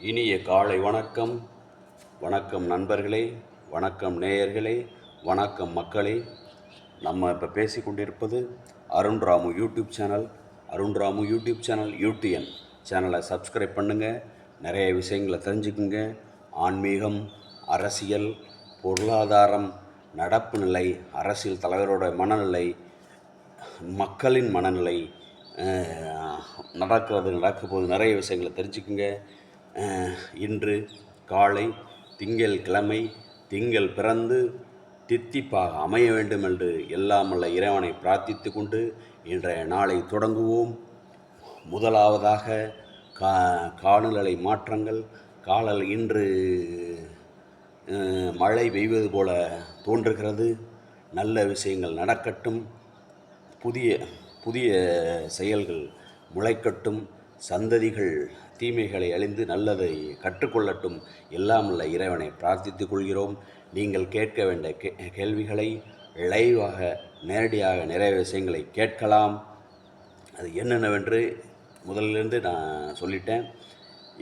இனிய காலை வணக்கம். வணக்கம் நண்பர்களே, வணக்கம் நேயர்களே, வணக்கம் மக்களே. நம்ம இப்போ பேசி கொண்டிருப்பது Arun Ramu YouTube channel. Arun Ramu YouTube channel UTN சேனலை சப்ஸ்கிரைப் பண்ணுங்கள். நிறைய விஷயங்களை தெரிஞ்சுக்குங்க. ஆன்மீகம், அரசியல், பொருளாதாரம், நடப்பு நிலை, அரசியல் தலைவரோட மனநிலை, மக்களின் மனநிலை, நடக்கப்போது நிறைய விஷயங்களை தெரிஞ்சுக்குங்க. இன்று காலை திங்கட்கிழமை, திங்கள் பிறந்து தித்திப்பாக அமைய வேண்டும் என்று எல்லாம் வல்ல இறைவனை பிரார்த்தித்து கொண்டு இன்றைய நாளை தொடங்குவோம். முதலாவதாக காலநிலை மாற்றங்கள். இன்று மழை பெய்வது போல தோன்றுகிறது. நல்ல விஷயங்கள் நடக்கட்டும். புதிய புதிய செயல்கள் முளைக்கட்டும். சந்ததிகள் தீமைகளை அழிந்து நல்லதை கற்றுக்கொள்ளட்டும். எல்லாம் உள்ள இறைவனை பிரார்த்தித்துக் கொள்கிறோம். நீங்கள் கேட்க வேண்டிய கேள்விகளை லைவாக நேரடியாக நிறைய விஷயங்களை கேட்கலாம். அது என்னென்னவென்று முதலிலிருந்து நான் சொல்லிட்டேன்.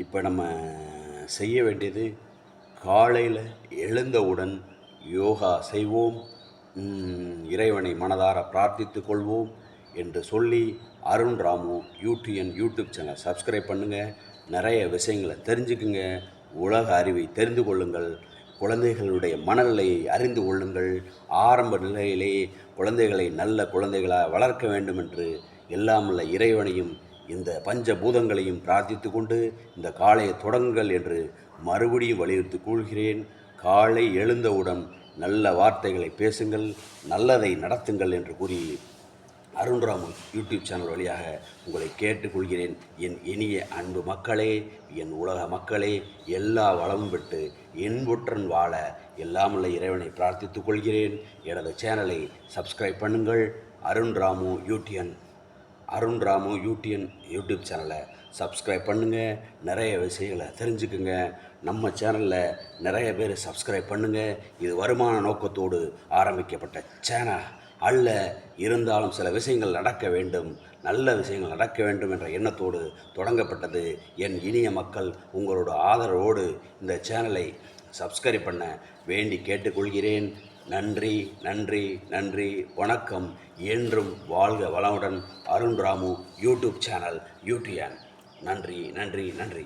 இப்போ நம்ம செய்ய வேண்டியது காலையில் எழுந்தவுடன் யோகா செய்வோம், இறைவனை மனதார பிரார்த்தித்துக் கொள்வோம் என்று சொல்லி Arun Ramu UTN YouTube channel subscribe பண்ணுங்கள். நிறைய விஷயங்களை தெரிஞ்சுக்குங்க. உலக அறிவை தெரிந்து கொள்ளுங்கள். குழந்தைகளுடைய மனநிலையை அறிந்து கொள்ளுங்கள். ஆரம்ப நிலையிலேயே குழந்தைகளை நல்ல குழந்தைகளாக வளர்க்க வேண்டும் என்று எல்லாமுள்ள இறைவனையும் இந்த பஞ்சபூதங்களையும் பிரார்த்தித்து கொண்டு இந்த காலையை தொடங்குங்கள் என்று மறுபடியும் வலியுறுத்தி கூறுகிறேன். காலை எழுந்தவுடன் நல்ல வார்த்தைகளை பேசுங்கள், நல்லதை நடத்துங்கள் என்று கூறி அருண் ராமு யூடியூப் சேனல் வழியாக உங்களை கேட்டுக்கொள்கிறேன். என் இனிய அன்பு மக்களே, என் உலக மக்களே, எல்லா வளமும் பெற்று இன்புற்றுடன் வாழ எல்லாமுள்ள இறைவனை பிரார்த்தித்துக் கொள்கிறேன். எனது சேனலை சப்ஸ்கிரைப் பண்ணுங்கள். அருண் ராமு யூடிஎன் யூடியூப் சேனலை சப்ஸ்கிரைப் பண்ணுங்கள். நிறைய விஷயங்களை தெரிஞ்சுக்குங்க. நம்ம சேனலில் நிறைய பேர் சப்ஸ்கிரைப் பண்ணுங்கள். இது வருமான நோக்கத்தோடு ஆரம்பிக்கப்பட்ட சேனல் அல்ல. இருந்தாலும் சில விஷயங்கள் நடக்க வேண்டும், நல்ல விஷயங்கள் நடக்க வேண்டும் என்ற எண்ணத்தோடு தொடங்கப்பட்டது. என் இனிய மக்கள், உங்களோட ஆதரவோடு இந்த சேனலை சப்ஸ்கிரைப் பண்ண வேண்டி கேட்டுக்கொள்கிறேன். நன்றி நன்றி நன்றி. வணக்கம். என்றும் வாழ்க வளமுடன். Arun Ramu YouTube channel UTN. நன்றி நன்றி நன்றி.